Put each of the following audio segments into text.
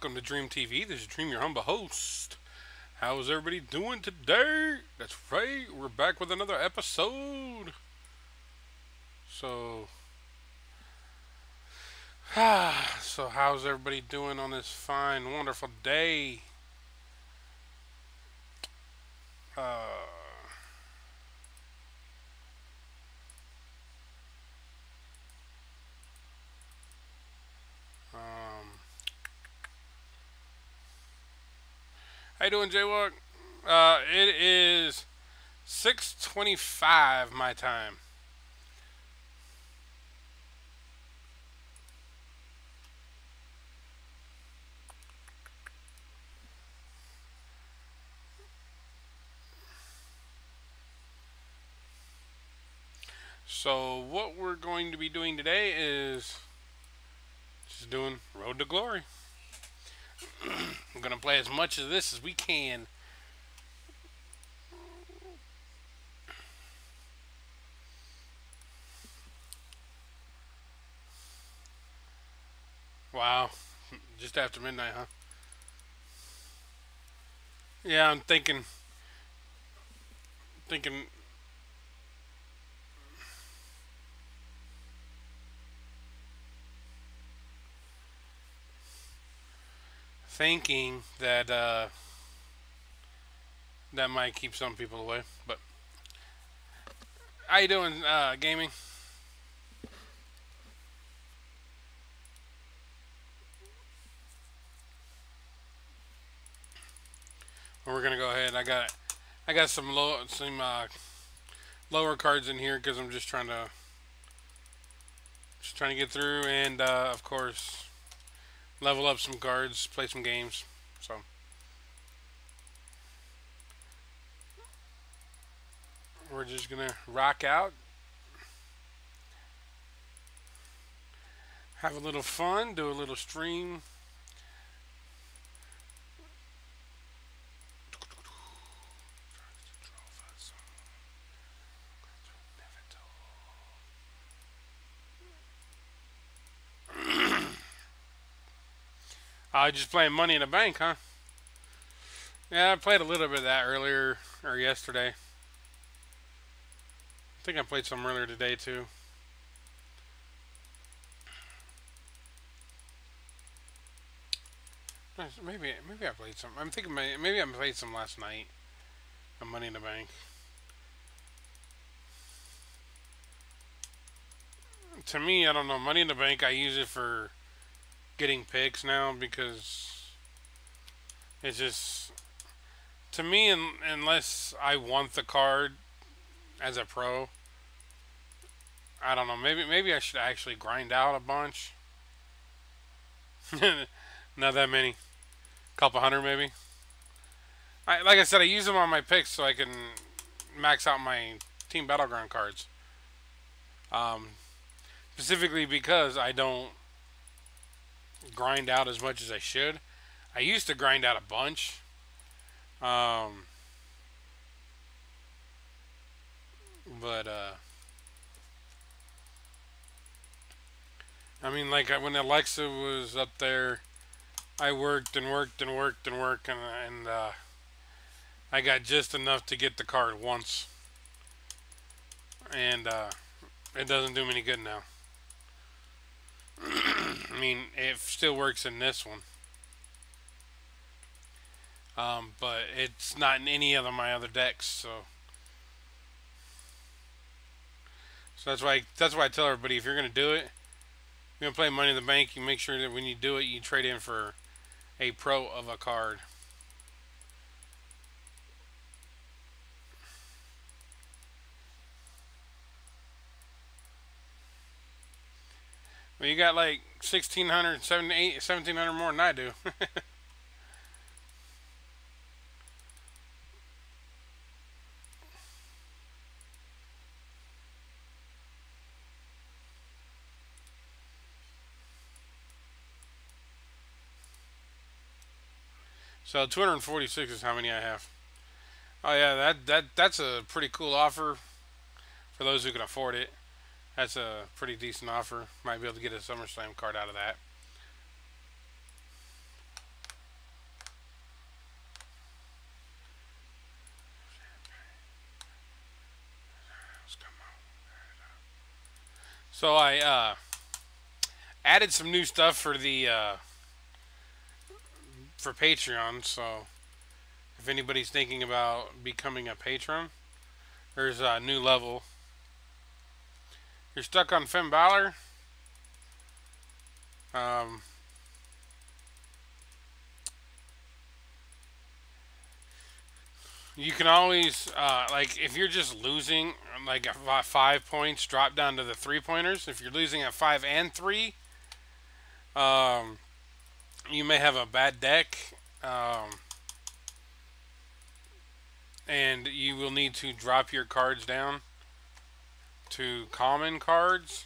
welcome to DreamT.V. This is Dream, your humble host. How's everybody doing today? That's right, we're back with another episode. So, so how's everybody doing on this fine, wonderful day? Uh, um, how you doing, Jaywalk? It is 6:25 my time. So what we're going to be doing today is just doing Road to Glory. I'm gonna play as much of this as we can. Wow, just after midnight, huh? Yeah, I'm thinking, thinking that that might keep some people away. But how you doing, gaming? Well, we're gonna go ahead. I got some lower cards in here because I'm just trying to get through and of course level up some cards, play some games. So we're just gonna rock out, have a little fun, do a little stream. Just playing Money in the Bank, huh? Yeah, I played a little bit of that earlier or yesterday. I think I played some earlier today too. Maybe I played some. I'm thinking maybe I played some last night on Money in the Bank. To me, I don't know. Money in the Bank, I use it for getting picks now because it's just to me, unless I want the card as a pro, I don't know. Maybe I should actually grind out a bunch. Not that many, couple hundred maybe. Like I said, I use them on my picks so I can max out my Team Battleground cards. Um, Specifically because I don't grind out as much as I should. I used to grind out a bunch. Um, but I mean, like when Alexa was up there, I worked and worked and worked and worked, and I got just enough to get the card once, and it doesn't do me any good now. I mean, it still works in this one, but it's not in any of my other decks. So that's why I tell everybody, if you're gonna do it, you're gonna play Money in the Bank, you make sure that when you do it, you trade in for a pro of a card. Well, you got like 1,600, 1,700 more than I do. So 246 is how many I have. Oh yeah, that's a pretty cool offer for those who can afford it. That's a pretty decent offer. Might be able to get a SummerSlam card out of that. So I added some new stuff for Patreon. So if anybody's thinking about becoming a patron, there's a new level. You're stuck on Finn Balor. Um, you can always like if you're just losing like 5 points, drop down to the 3 pointers. If you're losing at 5 and 3, um, you may have a bad deck, and you will need to drop your cards down to common cards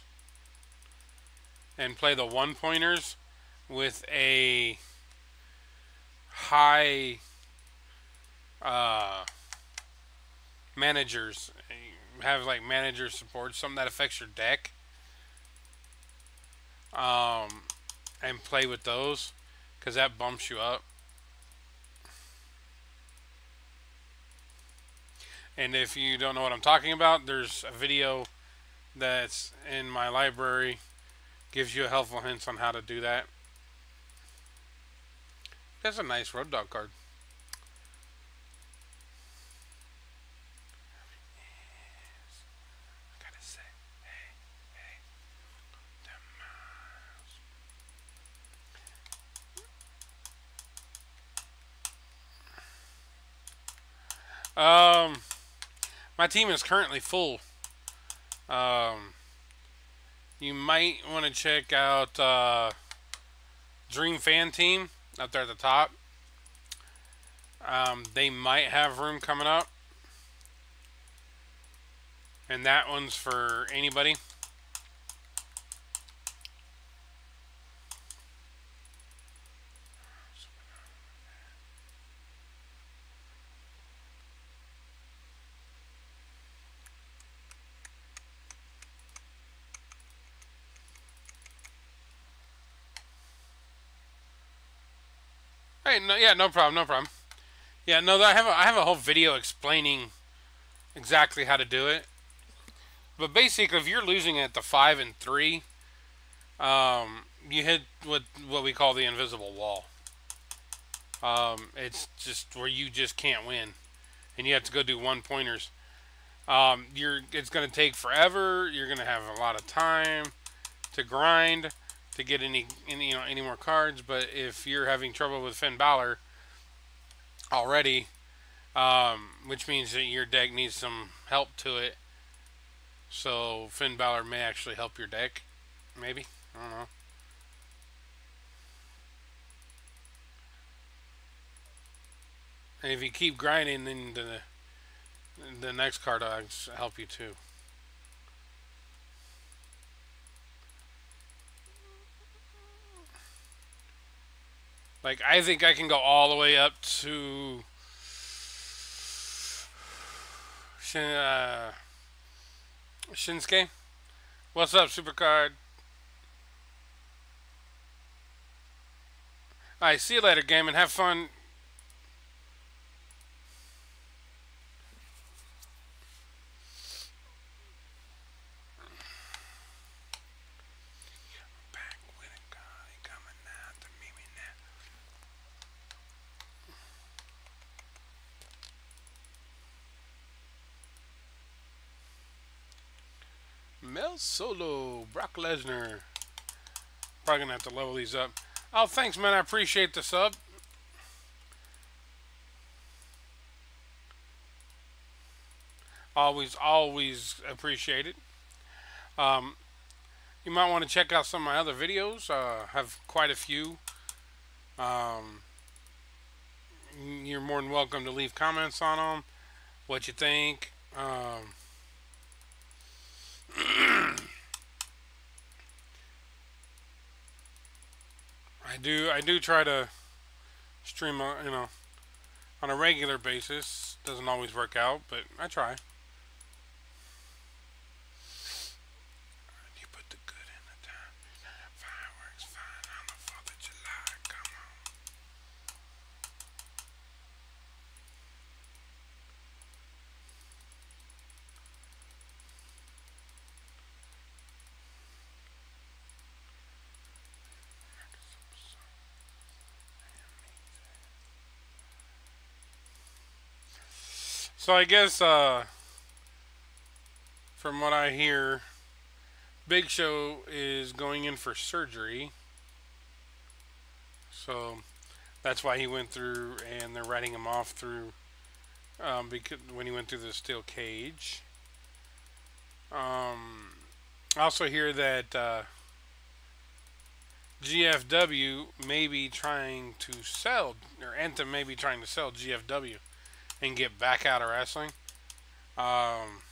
and play the 1 pointers with a high uh, managers. Have like manager support, something that affects your deck, and play with those because that bumps you up. And if you don't know what I'm talking about, there's a video that's in my library, gives you helpful hints on how to do that. That's a nice Road Dog card. My team is currently full. You might want to check out Dream Fan Team up there at the top. They might have room coming up, and that one's for anybody. Hey, no, yeah, no problem, no problem. Yeah, no, I have a whole video explaining exactly how to do it. But basically, if you're losing at the 5 and 3, you hit what we call the invisible wall. It's just where you just can't win, and you have to go do 1 pointers. It's going to take forever. You're going to have a lot of time to grind to get any more cards. But if you're having trouble with Finn Balor already, which means that your deck needs some help to it, so Finn Balor may actually help your deck. Maybe, I don't know. And if you keep grinding, then the next card will help you too. Like, I think I can go all the way up to Shinsuke. What's up, Supercard? Alright, see you later, game, and have fun. Mel Solo, Brock Lesnar. Probably gonna have to level these up. Oh, thanks, man. I appreciate the sub. Always appreciate it. You might want to check out some of my other videos. Have quite a few. You're more than welcome to leave comments on them. What you think. I do try to stream, on a regular basis. Doesn't always work out, but I try. You put the good in the time. Fireworks fine on the 4th of July. Come So I guess from what I hear, Big Show is going in for surgery. So that's why he went through, and they're writing him off through because when he went through the steel cage. I also hear that GFW may be trying to sell, or Anthem may be trying to sell GFW and get back out of wrestling. Um,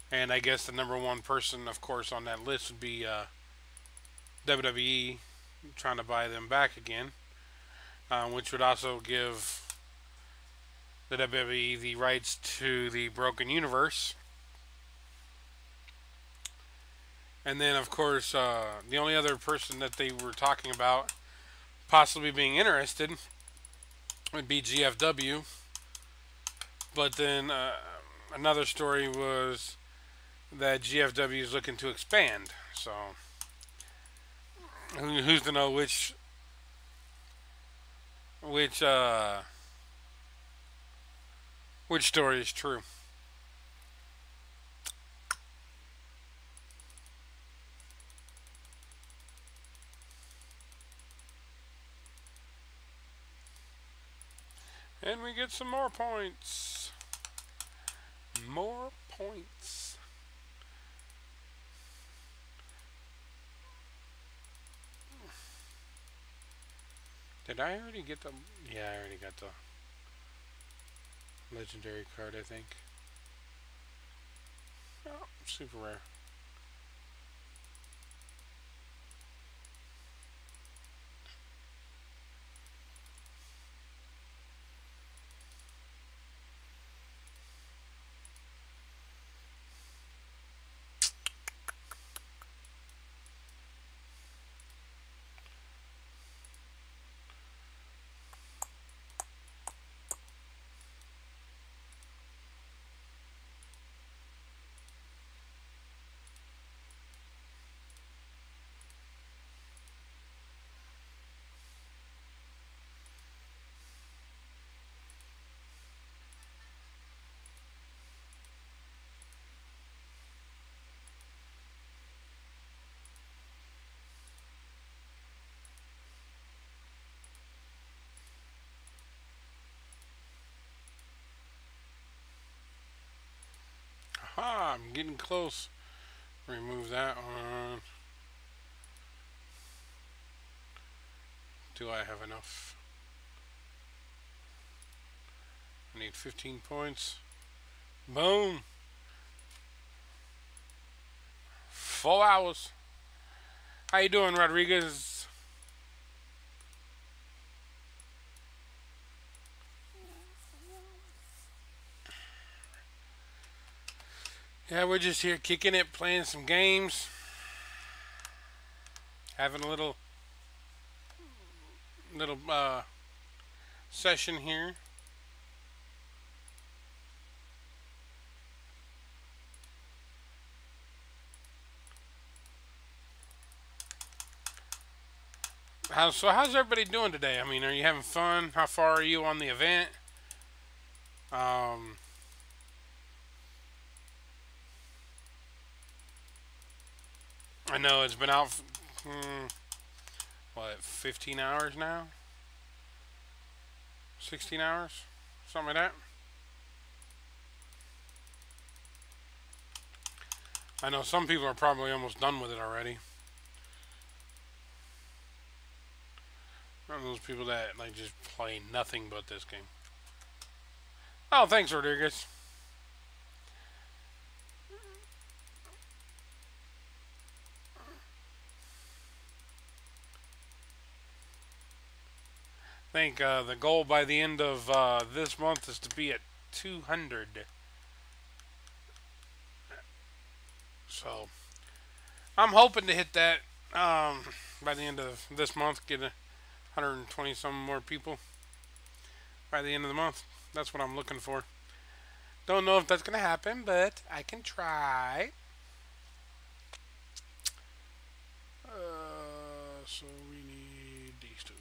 and I guess the number one person, of course, on that list would be WWE trying to buy them back again, which would also give the WWE the rights to the Broken Universe. And then, of course, the only other person that they were talking about possibly being interested would be GFW. But then another story was that GFW is looking to expand. So who's to know which which story is true? And we get some more points. More points. Did I already get the... Yeah, I already got the legendary card, I think. Oh, super rare. Aha, I'm getting close. Remove that one. Do I have enough? I need 15 points. Boom. Full hours. How you doing, Rodriguez? Yeah, we're just here kicking it, playing some games, having a little session here. How's everybody doing today? I mean, are you having fun? How far are you on the event? I know it's been out, what, 15 hours now? 16 hours? Something like that? I know some people are probably almost done with it already. One of those people that like just play nothing but this game. Oh, thanks, Rodriguez. I think the goal by the end of this month is to be at 200. So I'm hoping to hit that by the end of this month. Get 120 some more people by the end of the month. That's what I'm looking for. Don't know if that's gonna happen, but I can try. So we need these two.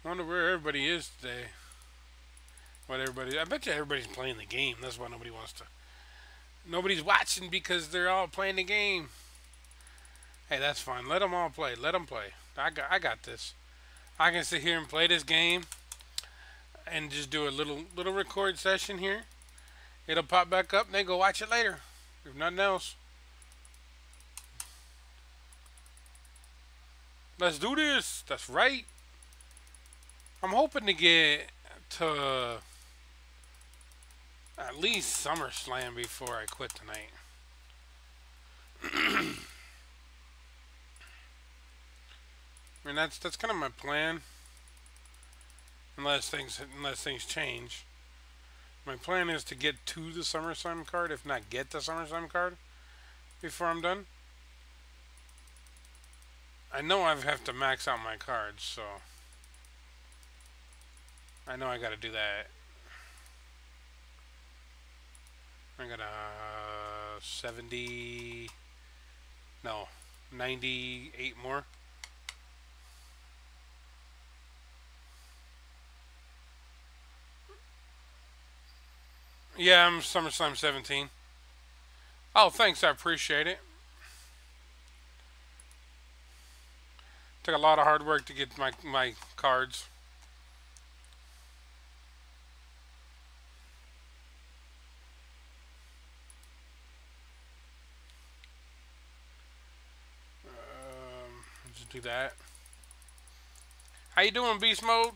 I wonder where everybody is today. I bet you everybody's playing the game. That's why nobody wants to. Nobody's watching because they're all playing the game. Hey, that's fine. Let them all play. Let them play. I got this. I can sit here and play this game and just do a little record session here. It'll pop back up and then go watch it later. If nothing else. Let's do this. That's right. I'm hoping to get to at least SummerSlam before I quit tonight. I mean that's kind of my plan. Unless things change. My plan is to get to the SummerSlam card, if not get the SummerSlam card before I'm done. I know I have to max out my cards, so I know I got to do that. I got a 70, no, 98 more. Yeah, I'm SummerSlam 17. Oh, thanks, I appreciate it. Took a lot of hard work to get my cards. Just do that. How you doing, Beast Mode?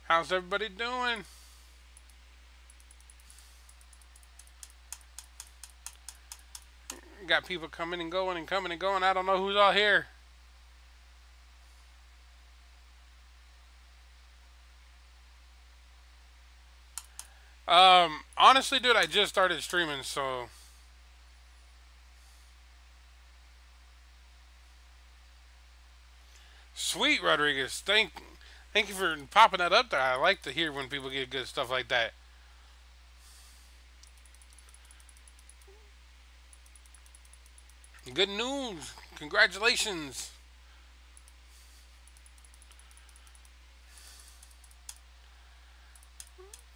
How's everybody doing? Got people coming and going and coming and going. I don't know who's all here. Honestly, dude, I just started streaming, so sweet, Rodriguez. Thank you for popping that up there. I like to hear when people get good stuff like that. Good news. Congratulations.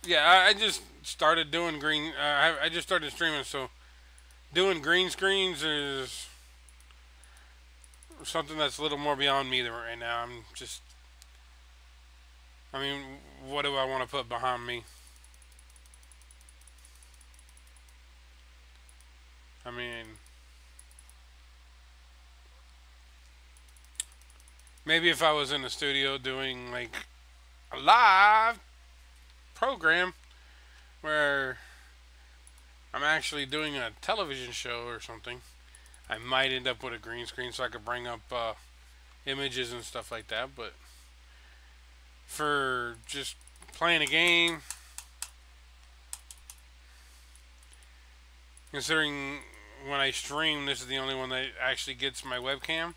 Yeah, I just started doing green. I just started streaming, so doing green screens is something that's a little more beyond me right now. I mean, what do I want to put behind me? I mean, maybe if I was in the studio doing like a live program where I'm actually doing a television show or something, I might end up with a green screen so I could bring up images and stuff like that. But for just playing a game, considering when I stream, this is the only one that actually gets my webcam.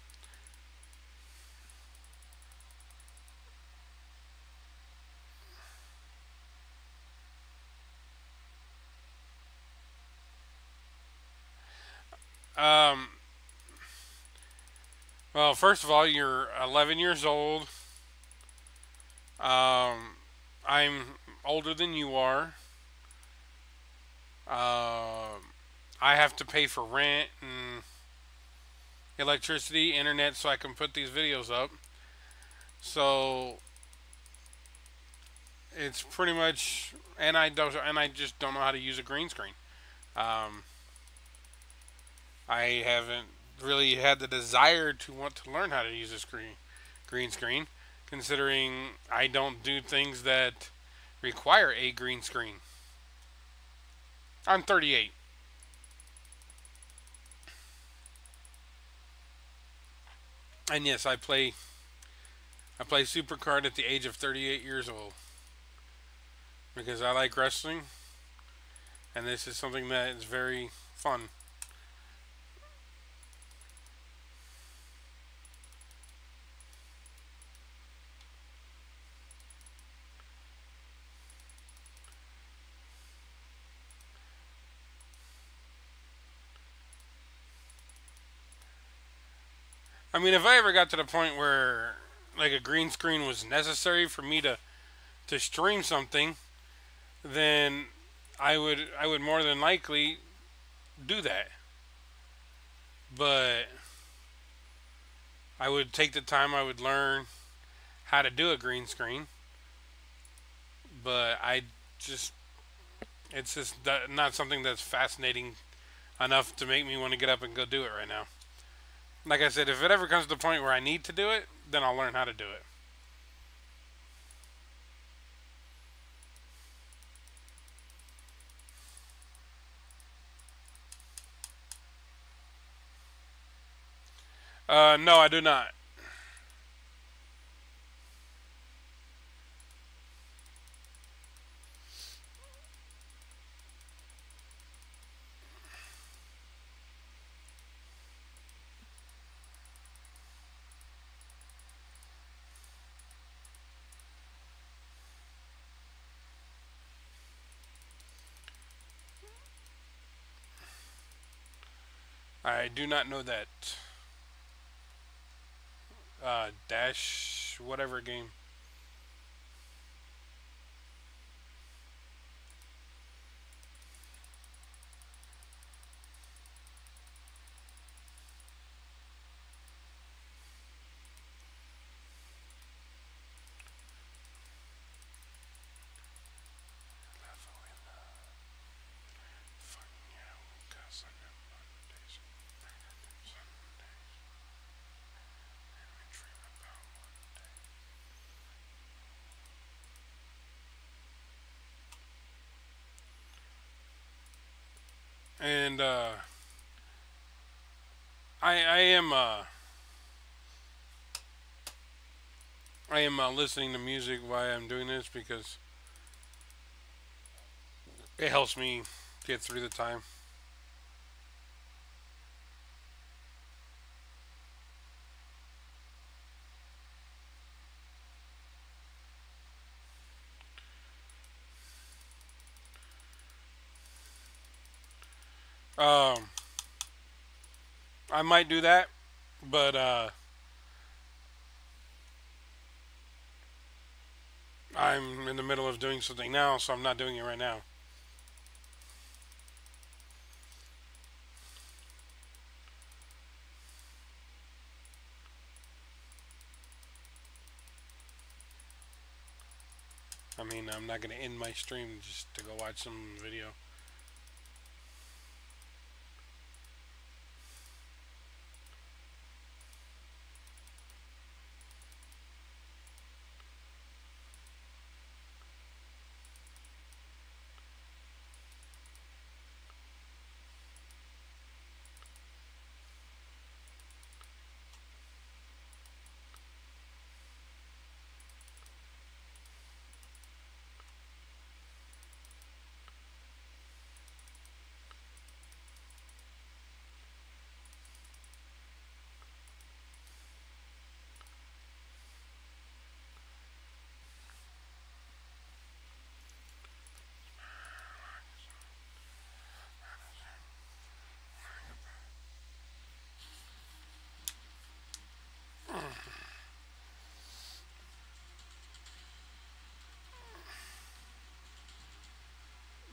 Well, first of all, you're 11 years old. I'm older than you are. I have to pay for rent and electricity, internet, so I can put these videos up. So it's pretty much, and I just don't know how to use a green screen. I haven't really had the desire to want to learn how to use a green screen, considering I don't do things that require a green screen. I'm 38. And yes, I play Supercard at the age of 38 years old because I like wrestling, and this is something that is very fun. I mean, if I ever got to the point where like a green screen was necessary for me to stream something, then I would more than likely do that. But I would take the time. I would learn how to do a green screen. But just it's just not something that's fascinating enough to make me want to get up and go do it right now. Like I said, if it ever comes to the point where I need to do it, then I'll learn how to do it. No, I do not. I do not know that. Dash whatever game. And I am listening to music while I'm doing this because it helps me get through the time. Um, I might do that, but I'm in the middle of doing something now, so I'm not doing it right now. I mean, I'm not gonna end my stream just to go watch some video.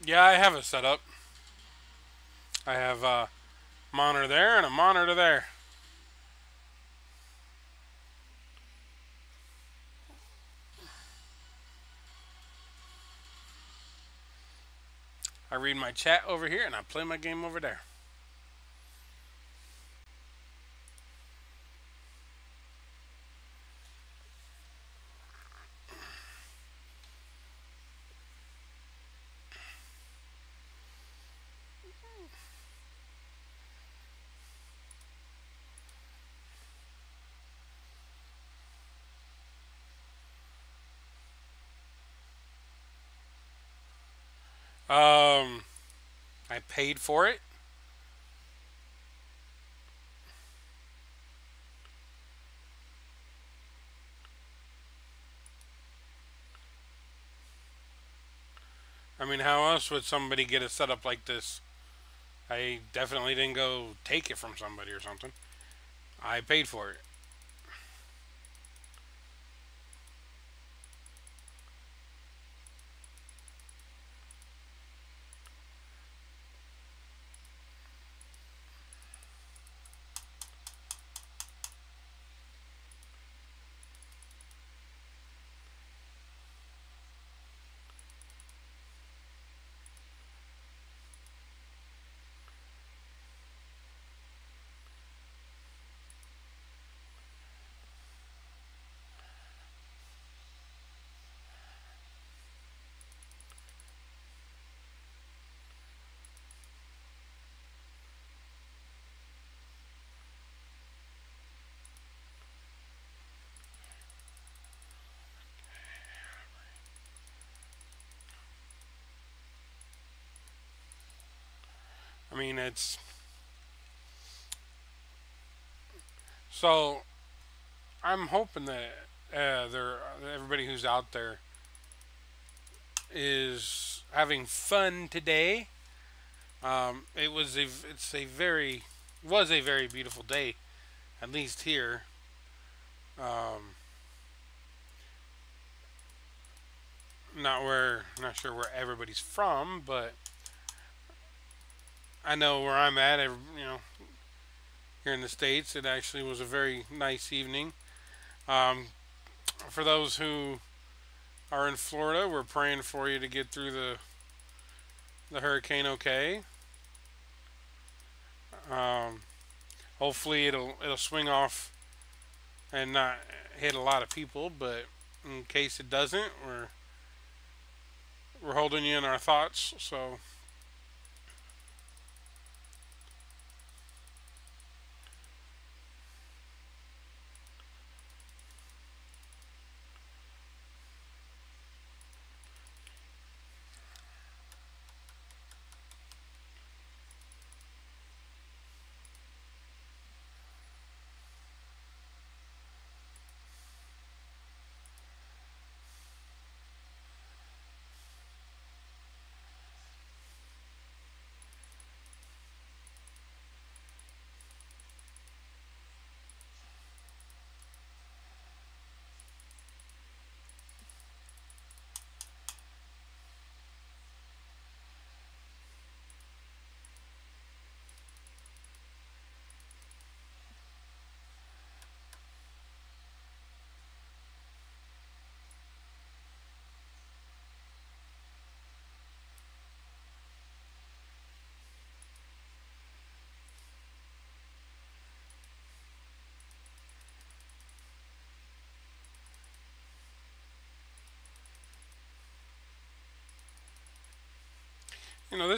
Yeah, I have it set up. I have a monitor there and a monitor there. I read my chat over here and I play my game over there. Um, I paid for it. I mean, how else would somebody get a setup like this? I definitely didn't go take it from somebody or something. I paid for it. I mean, it's so. I'm hoping that everybody who's out there is having fun today. It's a very was a very beautiful day, at least here. Not sure where everybody's from, but I know where I'm at. Here in the states, it actually was a very nice evening. Um, for those who are in Florida, we're praying for you to get through the hurricane okay. Um, Hopefully, it'll swing off and not hit a lot of people. But in case it doesn't, we're holding you in our thoughts. So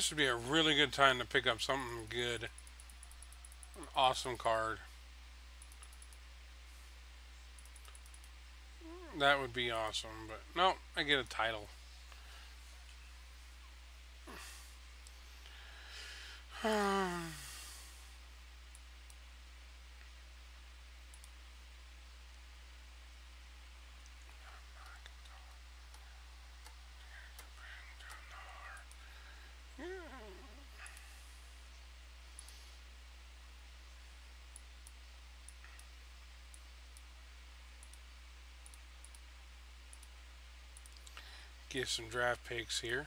this would be a really good time to pick up something good, an awesome card. That would be awesome. But no, I get a title. Get some draft picks here.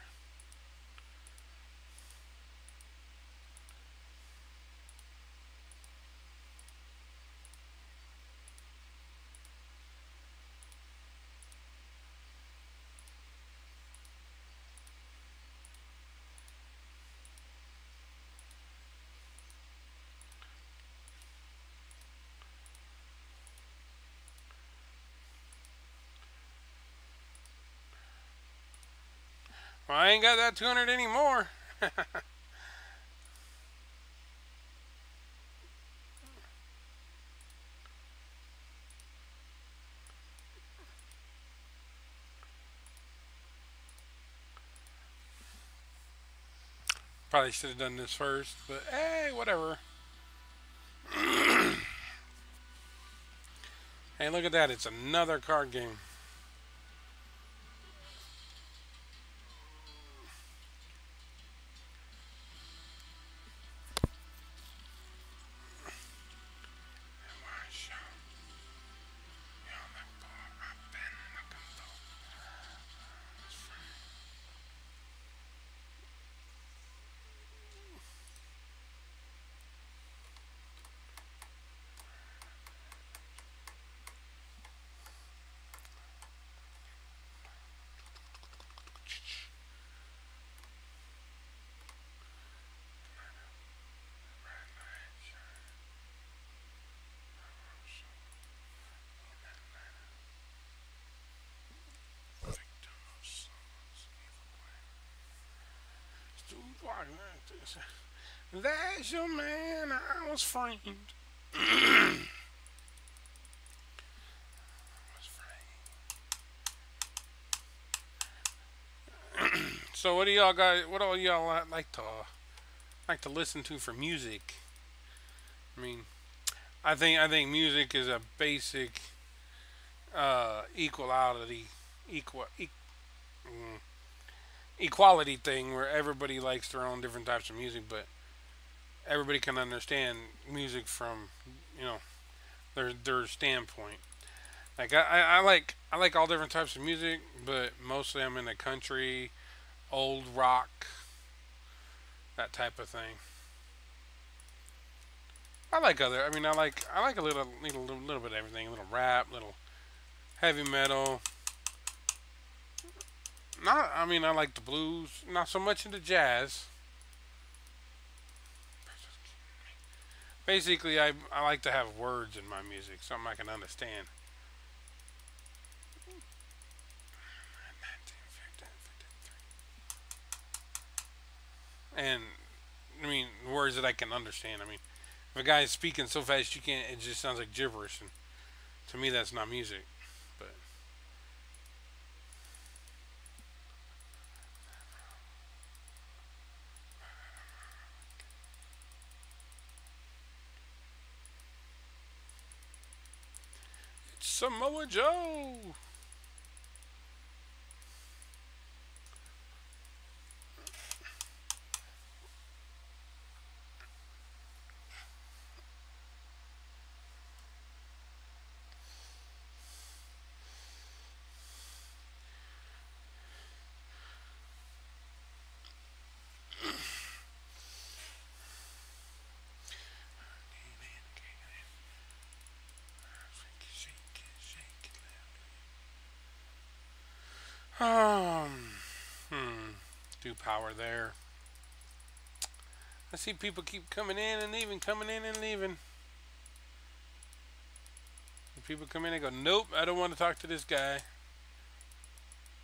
Well, I ain't got that 200 anymore. Probably should have done this first, but hey, whatever. Hey, look at that. It's another card game. That's your man. I was framed. So what do y'all guys? What all y'all like to listen to for music? I mean, I think music is a basic equality equal e- mm, equality thing where everybody likes their own different types of music, but everybody can understand music from you know their standpoint. Like I like all different types of music, but mostly I'm into country, old rock, that type of thing. I like other. I mean, I like a little bit of everything. A little rap, little heavy metal. Not. I mean, I like the blues. Not so much into jazz. Basically, I like to have words in my music, something I can understand. And I mean, words that I can understand. I mean, if a guy is speaking so fast you can't, it just sounds like gibberish. And to me, that's not music. But it's Samoa Joe. Um, hmm. Do power there. I see people keep coming in and leaving, coming in and leaving. And people come in and go, nope, I don't want to talk to this guy.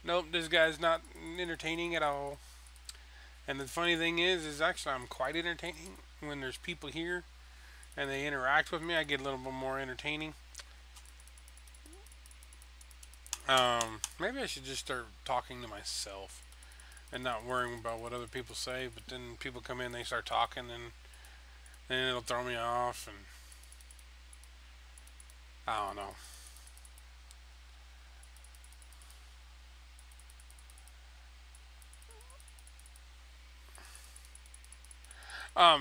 Nope, this guy's not entertaining at all. And the funny thing is actually I'm quite entertaining when there's people here and they interact with me. I get a little bit more entertaining. Maybe I should just start talking to myself and not worrying about what other people say. But then people come in, they start talking, and then it'll throw me off, and I don't know.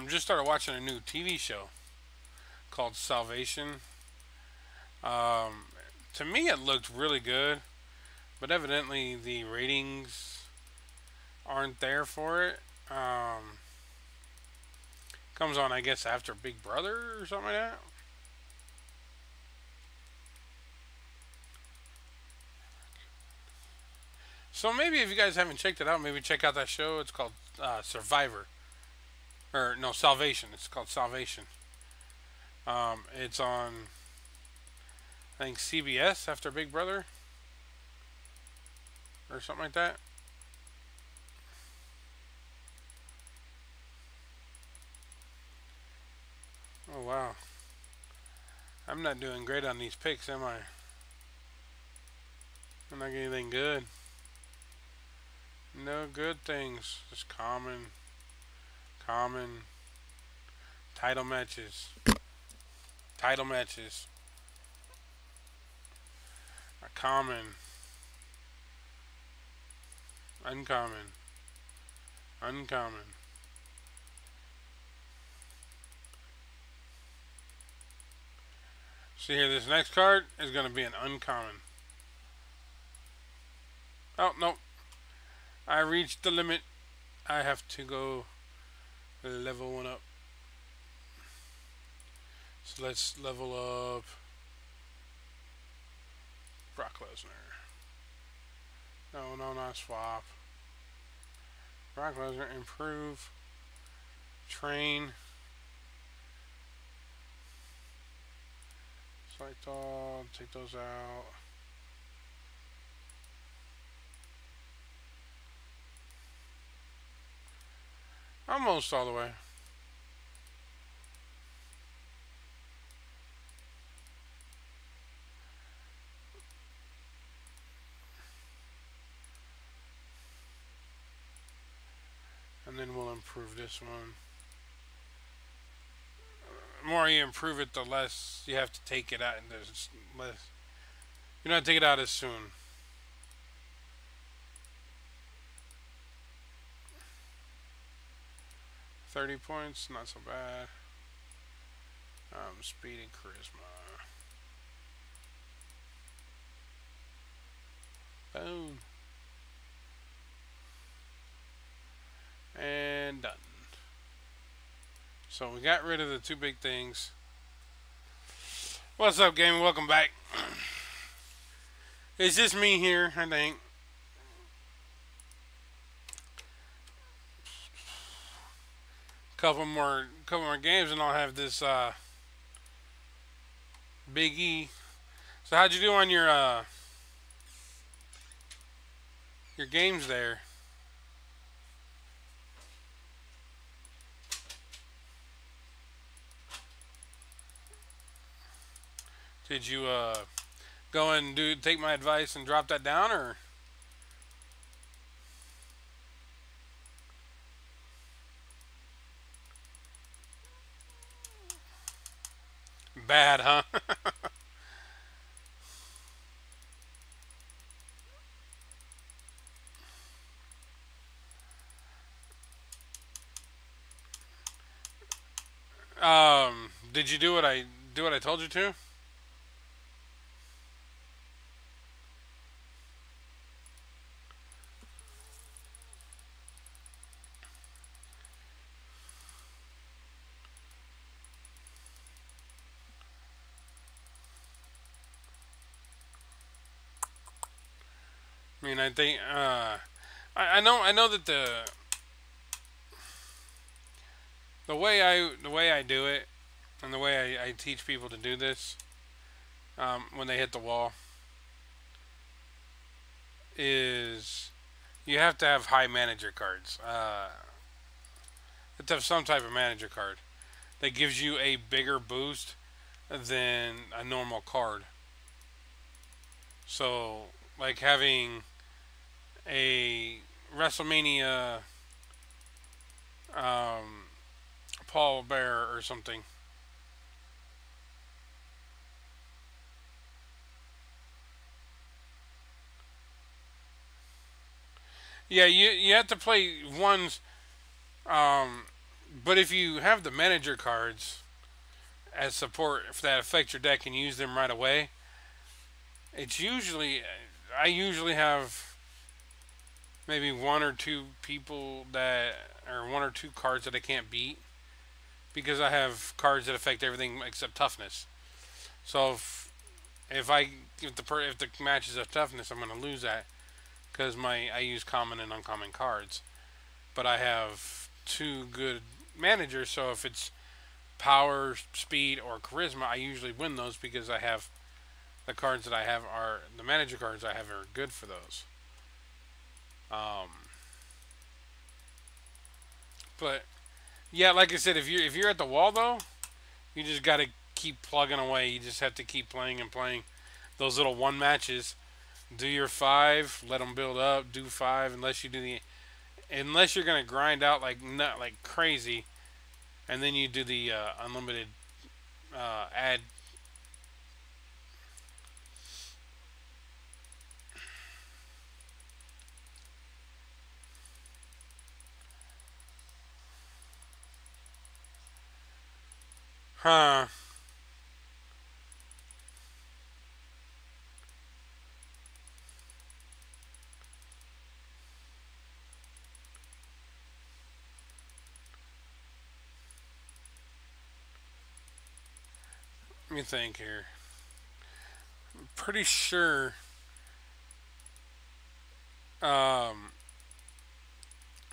Just started watching a new TV show called Salvation. Um, to me, it looked really good, but evidently the ratings aren't there for it. Comes on, I guess, after Big Brother or something like that. So maybe if you guys haven't checked it out, maybe check out that show. It's called Survivor, or no, Salvation. It's called Salvation. It's on, I think, CBS after Big Brother or something like that. Oh wow, I'm not doing great on these picks, am I? I'm not getting anything good. No good things. Just common, common title matches. Title matches. A common, uncommon, uncommon. See here, this next card is going to be an uncommon. Oh, no. I reached the limit. I have to go level one up. So let's level up Brock Lesnar. No, no, not swap. Brock Lesnar, improve. Train. Select all. Take those out. Almost all the way. And then we'll improve this one. The more you improve it, the less you have to take it out. And there's less. You're not taking it out as soon. $30, not so bad. Speed and charisma. Boom. And done. So we got rid of the two big things. What's up, gaming? Welcome back. It's just me here, I think. Couple more games, and I'll have this Big E. So how'd you do on your games there? Did you go and take my advice and drop that down, or? Bad, huh? Did you do what I told you to? I mean, I think I know that the way I do it, and the way I teach people to do this when they hit the wall, is you have to have high manager cards. You have to have some type of manager card that gives you a bigger boost than a normal card. So, like having a WrestleMania Paul Bear or something. Yeah, you have to play ones, but if you have the manager cards as support that affect your deck and use them right away, it's usually I usually have maybe one or two people that, or one or two cards that I can't beat, because I have cards that affect everything except toughness. So if the match is of toughness, I'm gonna lose that because I use common and uncommon cards, but I have two good managers. So if it's power, speed, or charisma, I usually win those because I have the cards that I have are the manager cards I have are good for those. Um, but yeah, like I said, if you're at the wall though, you just got to keep plugging away. You just have to keep playing and playing those little one matches. Do your 5, let them build up. Do 5 unless you're gonna grind out like not like crazy, and then you do the unlimited add. Huh. Let me think here. I'm pretty sure. Um,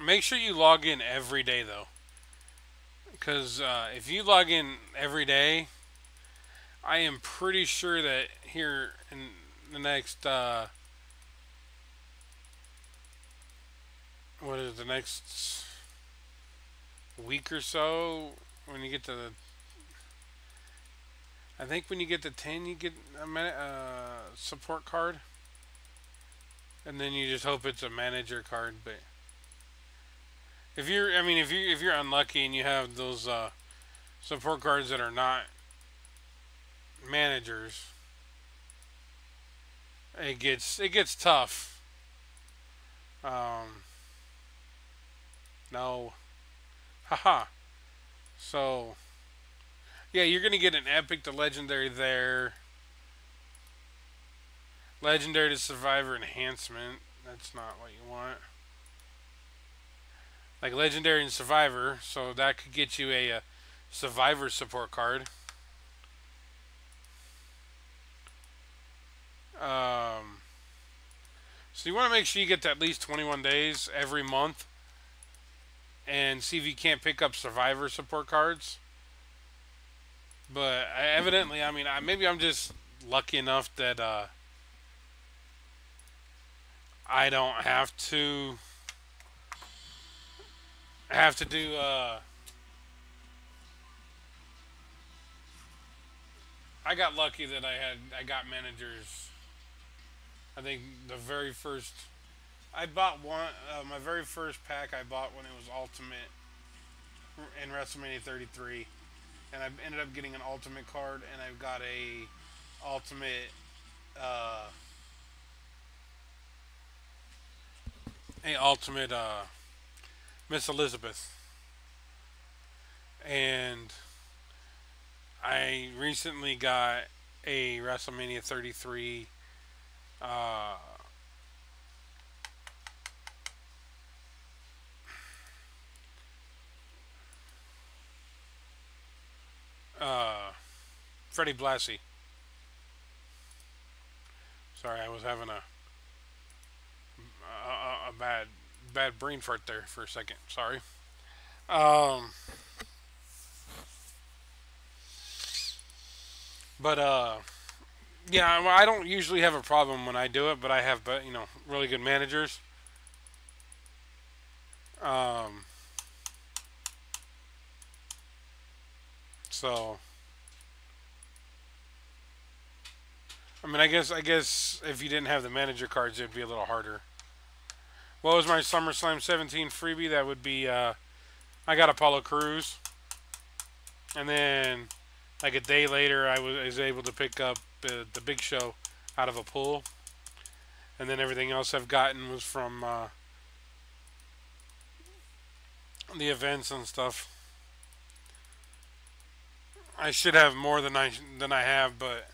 Make sure you log in every day though, because if you log in every day, I am pretty sure that here in the next what is the next week or so when you get to the. I think when you get to 10, you get a support card, and then you just hope it's a manager card. But if you're, I mean, if you're unlucky and you have those support cards that are not managers, it gets tough. Um, no, haha. So yeah, you're gonna get an epic to legendary there, legendary to survivor enhancement. That's not what you want. Like legendary and survivor, so that could get you a survivor support card. Um, so you want to make sure you get to at least 21 days every month, and see if you can't pick up survivor support cards. But evidently, I mean, maybe I'm just lucky enough that I don't have to do. I got lucky that I got managers. I think the very first I bought one my very first pack I bought when it was Ultimate in WrestleMania 33, and I ended up getting an Ultimate card, and I've got Ultimate uh, a Ultimate Miss Elizabeth, and I recently got a WrestleMania 33 uh, uh, Freddie Blassie. Sorry, I was having a bad brain fart there for a second. Sorry. Um, but yeah, well, I don't usually have a problem when I do it, but I have really good managers. Um, so I mean, I guess if you didn't have the manager cards, it'd be a little harder. What was my SummerSlam 17 freebie? That would be I got Apollo Crews, and then like a day later, I was able to pick up the Big Show out of a pool, and then everything else I've gotten was from the events and stuff. I should have more than I have, but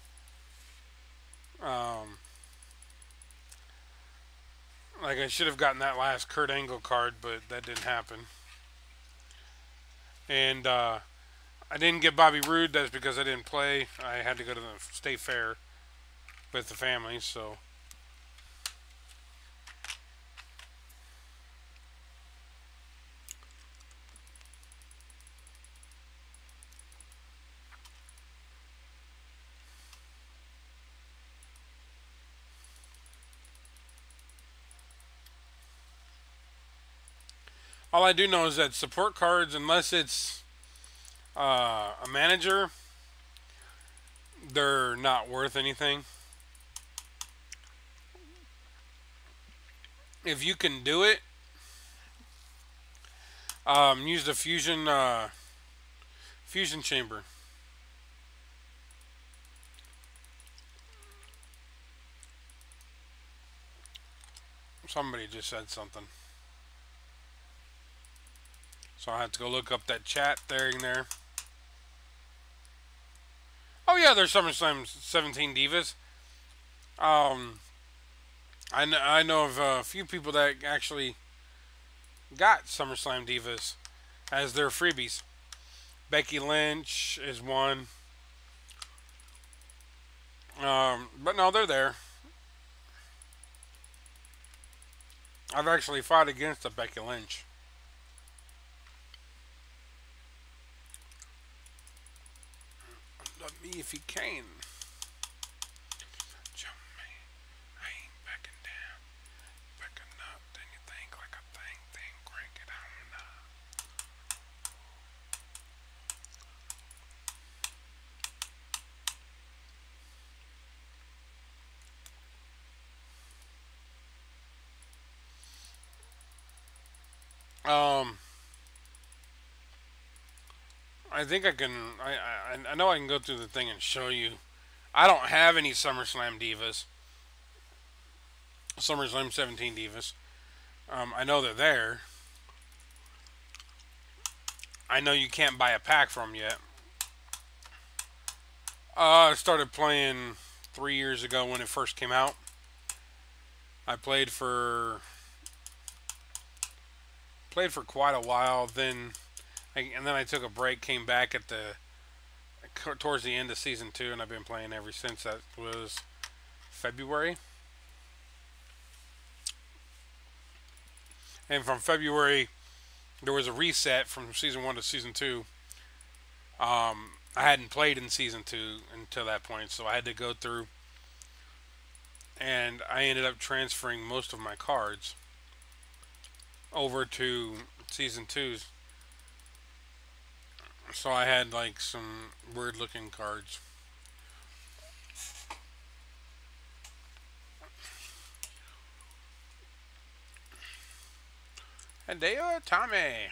um, like I should have gotten that last Kurt Angle card, but that didn't happen. And I didn't get Bobby Roode. That's because I didn't play. I had to go to the state fair with the family, so. All I do know is that support cards, unless it's a manager, they're not worth anything. If you can do it, use the fusion chamber. Somebody just said something, so I have to go look up that chat there. Oh yeah, there's SummerSlam 17 Divas. Um, I know of a few people that actually got SummerSlam Divas as their freebies. Becky Lynch is one. But no, they're there. I've actually fought against a Becky Lynch. Love me if you can. Jump me. I ain't backing down. Backing up. Then you think like a thing. Crank it on up. Um, I think I can. I know I can go through the thing and show you. I don't have any SummerSlam Divas. SummerSlam 17 Divas. I know they're there. I know you can't buy a pack from them yet. I started playing 3 years ago when it first came out. I played for quite a while. And then I took a break. Came back at the towards the end of season 2, and I've been playing ever since. That was February. And from February, there was a reset from season 1 to season 2. I hadn't played in season 2 until that point, so I had to go through, and I ended up transferring most of my cards over to season 2's. So I had like some weird looking cards. And they are Tommy.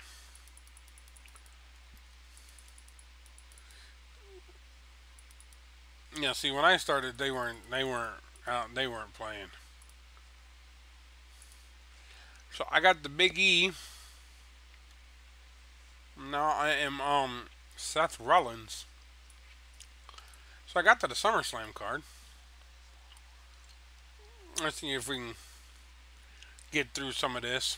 Yeah, see, when I started, they weren't playing. So I got the Big E. Now I am Seth Rollins. So I got to the SummerSlam card. Let's see if we can get through some of this.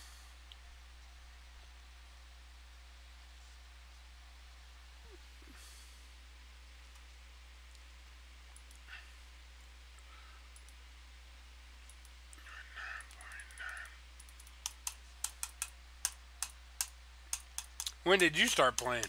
When did you start playing?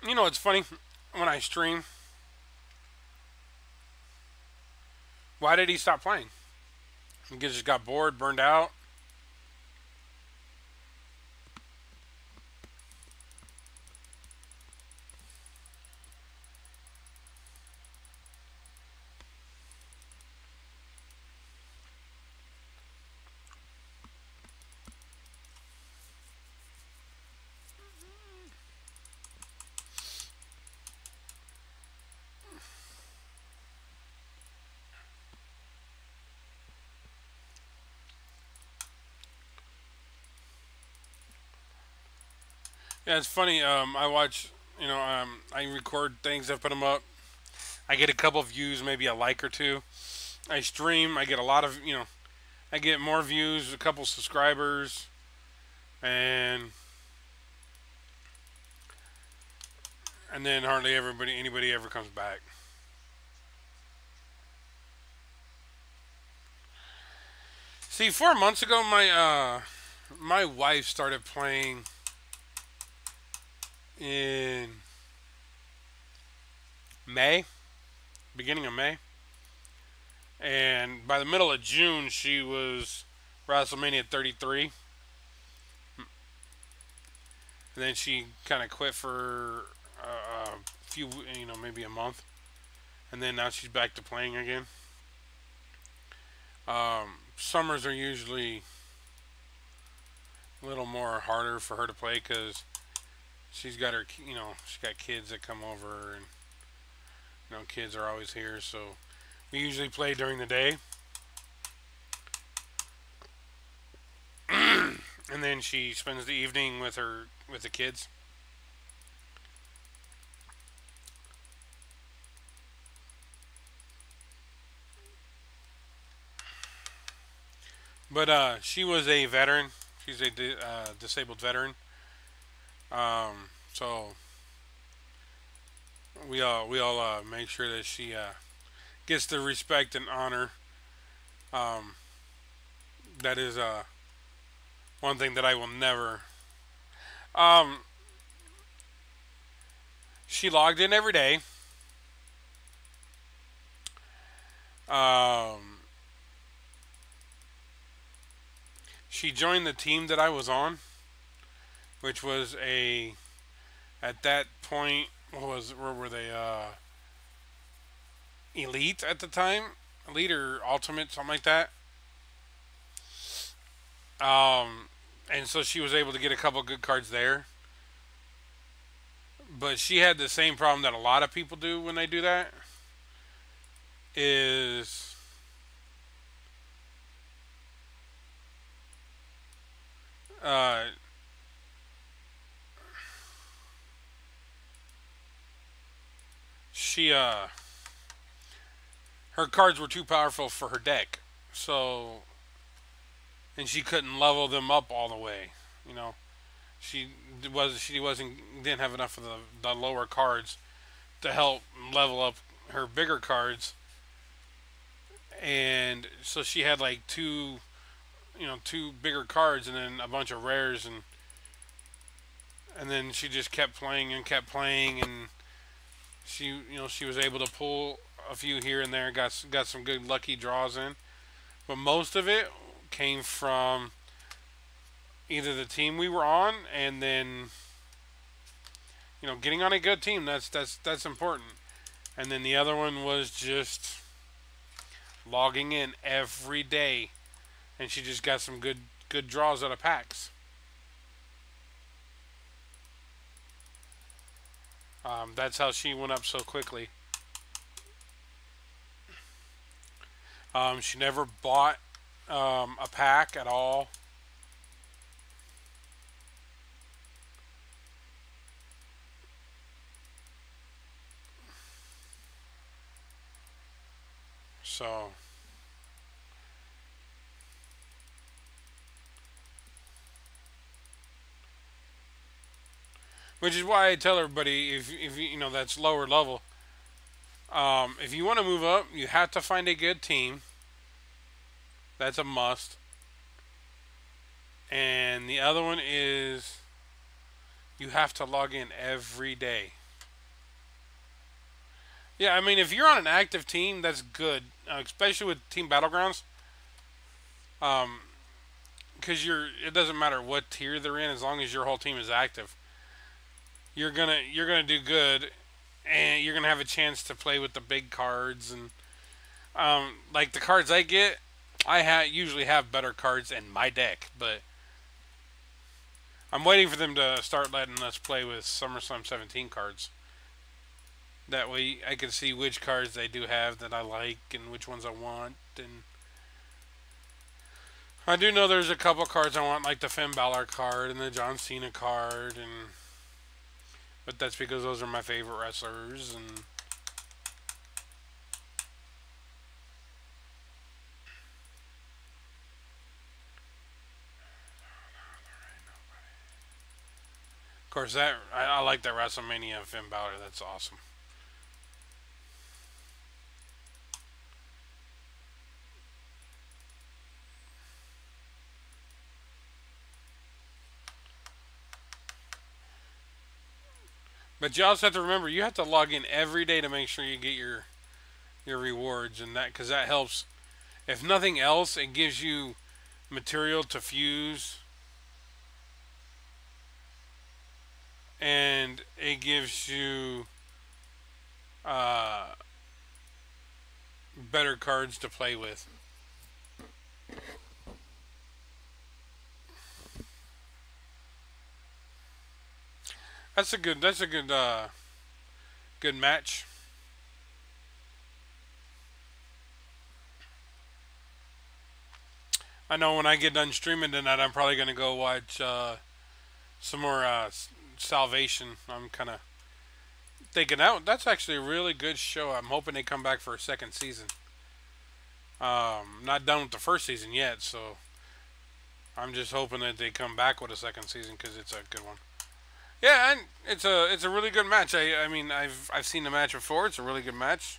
You know, it's funny when I stream. Why did he stop playing? He just got bored, burned out. Yeah, it's funny. I watch, I record things, I put them up. I get a couple views, maybe a like or two. I stream, I get a lot of, I get more views, a couple subscribers, and then hardly anybody ever comes back. See, 4 months ago, my wife started playing in May, beginning of May, and by the middle of June, she was WrestleMania 33, and then she kind of quit for a few, maybe a month, and then now she's back to playing again. Summers are usually a little more harder for her to play because she's got she got kids that come over, and kids are always here. So we usually play during the day, and then she spends the evening with the kids. But she was a veteran. She's a disabled veteran. So we all make sure that she gets the respect and honor. Um, that is one thing that I will never. Um, she logged in every day. She joined the team that I was on, which was a at that point where were they elite at the time, elite or ultimate, something like that. Um, and so she was able to get a couple good cards there. But she had the same problem that a lot of people do when they do that. Is uh, she her cards were too powerful for her deck, so and she couldn't level them up all the way. You know, she wasn't didn't have enough of the lower cards to help level up her bigger cards, and so she had like two bigger cards and then a bunch of rares, and then she just kept playing and kept playing, and she was able to pull a few here and there, got some good lucky draws in, but most of it came from either the team we were on, and then getting on a good team. That's important. And then the other one was just logging in every day, and she just got some good draws out of packs. That's how she went up so quickly. She never bought a pack at all. So, which is why I tell everybody, if that's lower level, if you want to move up, you have to find a good team. That's a must. And the other one is you have to log in every day. Yeah, I mean, if you're on an active team, that's good, especially with Team Battlegrounds. Um, because it doesn't matter what tier they're in, as long as your whole team is active, you're gonna do good, and you're gonna have a chance to play with the big cards, and like the cards I get, usually have better cards in my deck, but I'm waiting for them to start letting us play with SummerSlam 17 cards. That way I can see which cards they do have that I like and which ones I want. And I do know there's a couple cards I want, like the Finn Balor card and the John Cena card, but that's because those are my favorite wrestlers. And of course, I like that WrestleMania Finn Balor. That's awesome. But you also have to remember, you have to log in every day to make sure you get your rewards, and that because that helps. If nothing else, it gives you material to fuse, and it gives you uh, better cards to play with. That's a good match. I know when I get done streaming tonight, I'm probably gonna go watch some more Salvation. I'm kind of thinking that's actually a really good show. I'm hoping they come back for a second season. Not done with the first season yet, so I'm just hoping that they come back with a second season because it's a good one. Yeah, and it's a really good match. I mean I've seen the match before. It's a really good match.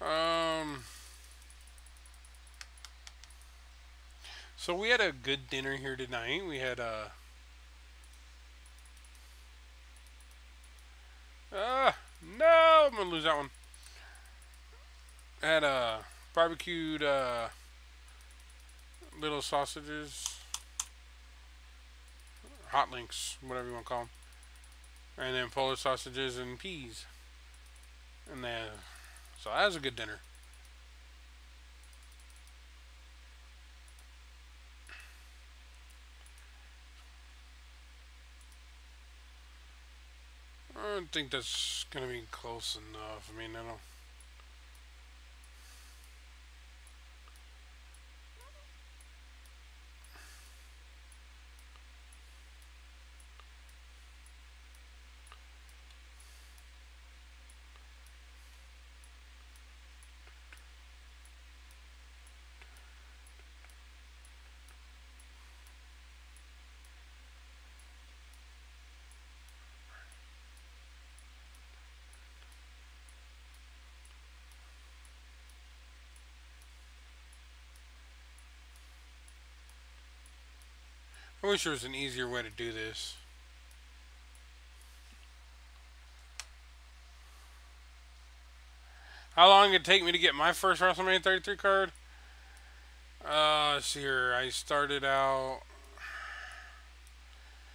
Um, So we had a good dinner here tonight. We had no, I'm gonna lose that one. Had barbecued little sausages, hot links, whatever you want to call them, and then Polish sausages and peas, and then so that was a good dinner. I don't think that's gonna be close enough. I mean, I don't. I wish there was an easier way to do this. How long did it take me to get my first WrestleMania 33 card? Let's see here. I started out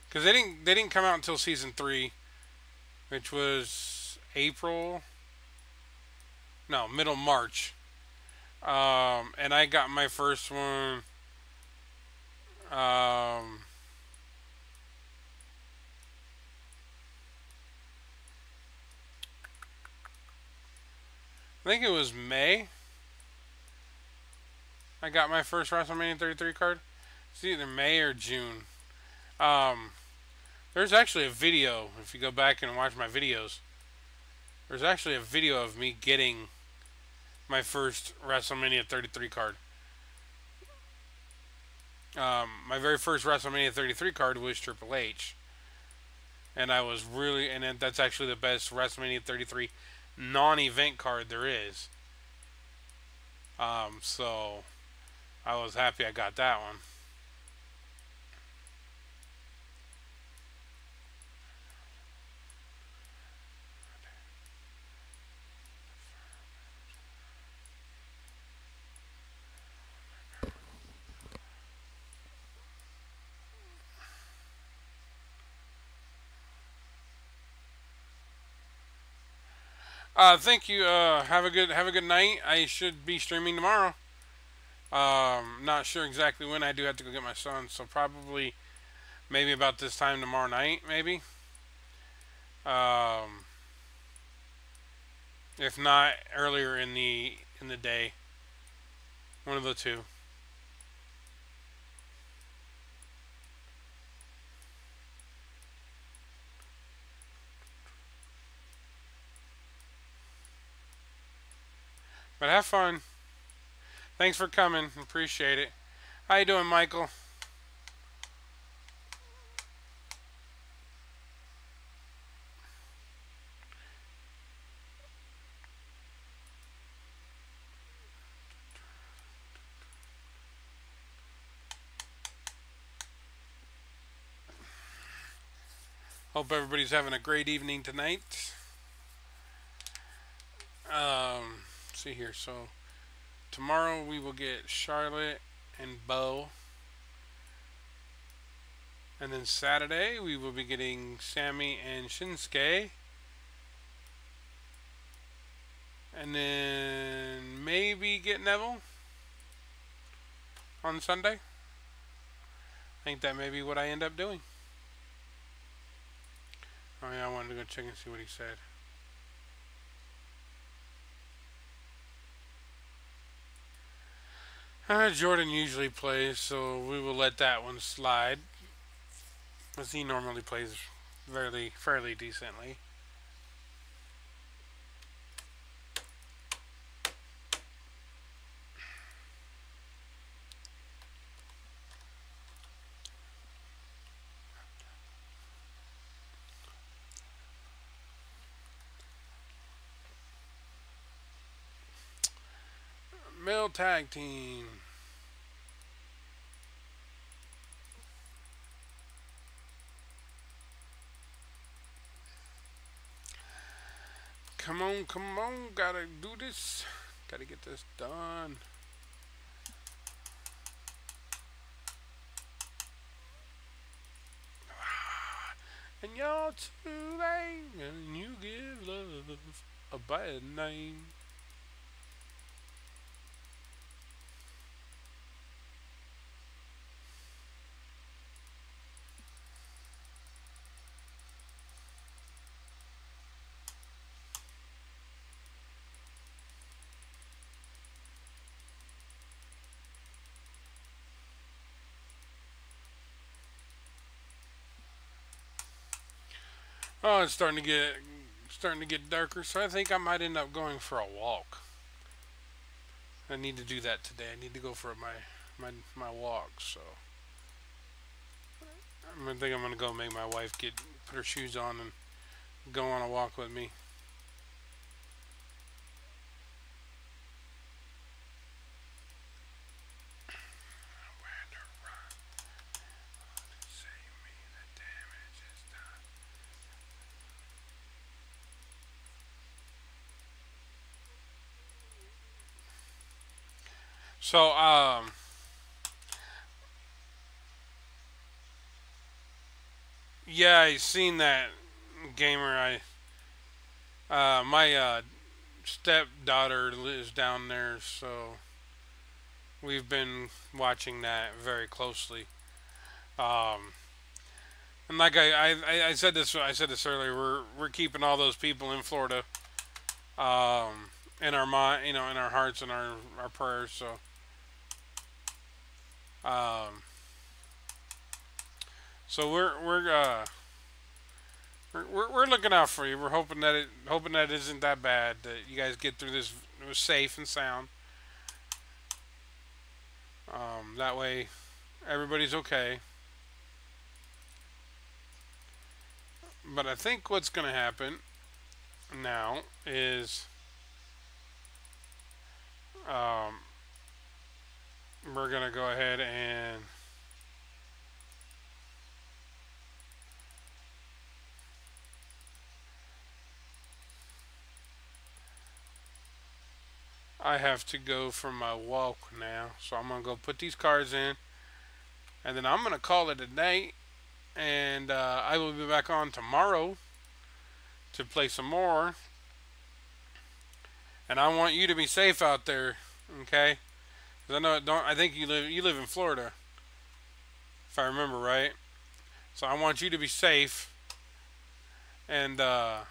because they didn't come out until season 3, which was April. No, middle March. And I got my first one. I think it was May. I got my first WrestleMania 33 card. It's either May or June. Um, there's actually a video. If you go back and watch my videos, there's actually a video of me getting my first WrestleMania 33 card. My very first WrestleMania 33 card was Triple H. And I was really, and that's actually the best WrestleMania 33 non-event card there is. So I was happy I got that one. Thank you. Have a good night. I should be streaming tomorrow. Not sure exactly when. I do have to go get my son, so probably maybe about this time tomorrow night, maybe. Um, if not earlier in the day, one of the two. But have fun. Thanks for coming. Appreciate it. How you doing, Michael? Hope everybody's having a great evening tonight. See here. So tomorrow we will get Charlotte and Bo. And then Saturday we will be getting Sammy and Shinsuke. And then maybe get Neville on Sunday. I think that may be what I end up doing. Oh yeah, I wanted to go check and see what he said. Jordan usually plays, so we will let that one slide, as he normally plays fairly decently. Male tag team. come on, gotta do this. Gotta get this done. And you're too late, and you give love a bad name. Oh, it's starting to get darker, so I think I might end up going for a walk. I need to do that today. I need to go for my walk. So I think I'm gonna go make my wife put her shoes on and go on a walk with me. So yeah, I seen that gamer. My stepdaughter lives down there, so we've been watching that very closely. Um, and like I I said this earlier. We're keeping all those people in Florida, in our mind, in our hearts and our prayers. So, um, so we're looking out for you. We're hoping that it isn't that bad. That you guys get through this safe and sound. That way, everybody's okay. But I think what's going to happen now is um, we're going to go ahead and I have to go for my walk now. So I'm going to go put these cards in. And then I'm going to call it a night. And I will be back on tomorrow to play some more. And I want you to be safe out there, okay? Because I know I think you live in Florida, if I remember right. So I want you to be safe, and I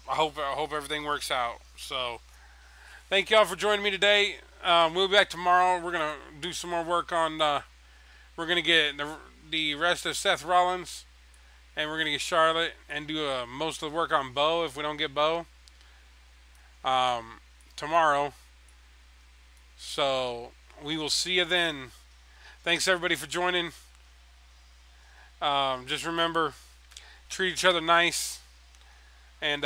hope everything works out. So thank y'all for joining me today. We'll be back tomorrow. We're gonna do some more work on. We're gonna get the rest of Seth Rollins, and we're gonna get Charlotte and do most of the work on Bo if we don't get Bo tomorrow. So we will see you then. Thanks everybody for joining. Just remember, treat each other nice, and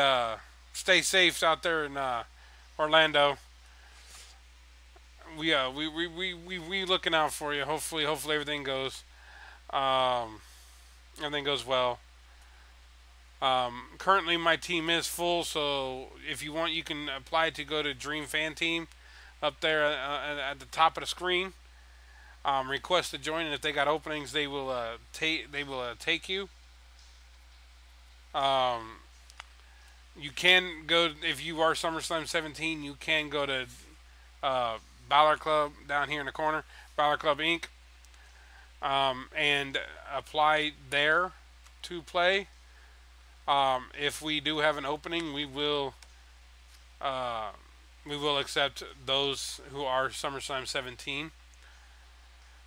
stay safe out there in Orlando. We looking out for you. Hopefully everything goes well. Currently my team is full, so if you want, you can apply to go to Dream Fan Team up there at the top of the screen. Request to join, and if they got openings, they will take you. You can go if you are SummerSlam 17. You can go to Balor Club down here in the corner, Balor Club Inc. And apply there to play. If we do have an opening, we will accept those who are SummerSlam 17.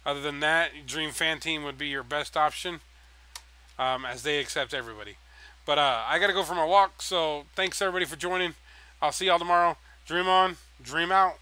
Other than that, Dream Fan Team would be your best option, as they accept everybody. But I got to go for my walk, so thanks everybody for joining. I'll see y'all tomorrow. Dream on, dream out.